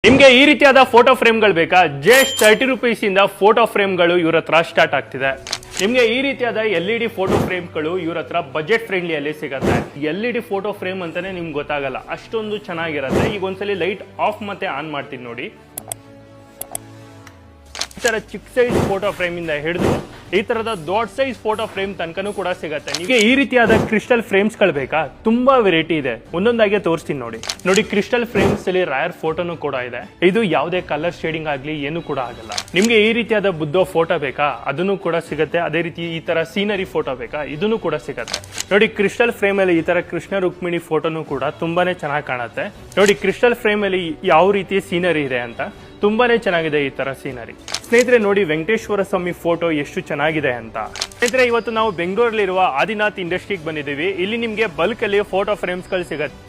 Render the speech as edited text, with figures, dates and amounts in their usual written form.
ನಿಮ್ಗೆ ಈ ರೀತಿಯಾದ ಫೋಟೋ ಫ್ರೇಮ್ಗಳು ಬೇಕಾ? ಜಸ್ಟ್ 30 ರೂಪೀಸ್ ಇಂದ ಫೋಟೋ ಫ್ರೇಮ್ಗಳು ಇವ್ರ ಹತ್ರ ಸ್ಟಾರ್ಟ್ ಆಗ್ತಿದೆ. ನಿಮ್ಗೆ ಈ ರೀತಿಯಾದ LED ಫೋಟೋ ಫ್ರೇಮ್ಗಳು ಇವ್ರ ಹತ್ರ ಬಜೆಟ್ ಫ್ರೆಂಡ್ಲಿಯಲ್ಲಿ ಸಿಗುತ್ತೆ. LED ಫೋಟೋ ಫ್ರೇಮ್ ಅಂತಾನೆ ನಿಮ್ಗೆ ಗೊತ್ತಾಗಲ್ಲ, ಅಷ್ಟೊಂದು ಚೆನ್ನಾಗಿರುತ್ತೆ. ಈಗ ಒಂದ್ಸಲಿ ಲೈಟ್ ಆಫ್ ಮತ್ತೆ ಆನ್ ಮಾಡ್ತೀನಿ ನೋಡಿ. ಈ ತರ ಚಿಕ್ಕ ಸೈಜ್ ಫೋಟೋ ಫ್ರೇಮ್ ಇಂದ ಹಿಡಿದು ಈ ತರದ ದೊಡ್ಡ ಸೈಜ್ ಫೋಟೋ ಫ್ರೇಮ್ ತನಕನೂ ಕೂಡ ಸಿಗುತ್ತೆ. ನಿಮಗೆ ಈ ರೀತಿಯಾದ ಕ್ರಿಸ್ಟಲ್ ಫ್ರೇಮ್ಸ್ ಗಳು ಬೇಕಾ? ತುಂಬಾ ವೆರೈಟಿ ಇದೆ, ಒಂದೊಂದಾಗಿ ತೋರಿಸ್ತೀನಿ ನೋಡಿ. ಕ್ರಿಸ್ಟಲ್ ಫ್ರೇಮ್ಸ್ ಅಲ್ಲಿ ರಾಯರ್ ಫೋಟೋನು ಕೂಡ ಇದೆ. ಇದು ಯಾವುದೇ ಕಲರ್ ಶೇಡಿಂಗ್ ಆಗ್ಲಿ ಏನು ಕೂಡ ಆಗಲ್ಲ. ನಿಮ್ಗೆ ಈ ರೀತಿಯಾದ ಬುದ್ಧ ಫೋಟೋ ಬೇಕಾ? ಅದನ್ನು ಕೂಡ ಸಿಗುತ್ತೆ. ಅದೇ ರೀತಿ ಈ ತರ ಸೀನರಿ ಫೋಟೋ ಬೇಕಾ? ಇದನ್ನು ಕೂಡ ಸಿಗುತ್ತೆ. ನೋಡಿ, ಕ್ರಿಸ್ಟಲ್ ಫ್ರೇಮ್ ಅಲ್ಲಿ ಈ ತರ ಕೃಷ್ಣ ರುಕ್ಮಿಣಿ ಫೋಟೋನು ಕೂಡ ತುಂಬಾನೇ ಚೆನ್ನಾಗಿ ಕಾಣುತ್ತೆ. ನೋಡಿ, ಕ್ರಿಸ್ಟಲ್ ಫ್ರೇಮ್ ಅಲ್ಲಿ ಯಾವ ರೀತಿ ಸೀನರಿ ಇದೆ ಅಂತ ತುಂಬಾನೇ ಚೆನ್ನಾಗಿದೆ ಈ ತರ ಸೀನರಿ. ಸ್ನೇಹಿತರೆ ನೋಡಿ, ವೆಂಕಟೇಶ್ವರ ಸ್ವಾಮಿ ಫೋಟೋ ಎಷ್ಟು ಚೆನ್ನಾಗಿದೆ ಅಂತ. ಸ್ನೇಹಿತರೆ, ಇವತ್ತು ನಾವು ಬೆಂಗಳೂರಲ್ಲಿರುವ ಆದಿನಾಥ್ ಇಂಡಸ್ಟ್ರಿಗೆ ಬಂದಿದ್ದೀವಿ. ಇಲ್ಲಿ ನಿಮ್ಗೆ ಬಲ್ಕ್ ಅಲ್ಲಿ ಫೋಟೋ ಫ್ರೇಮ್ಸ್ ಗಳು ಸಿಗುತ್ತೆ.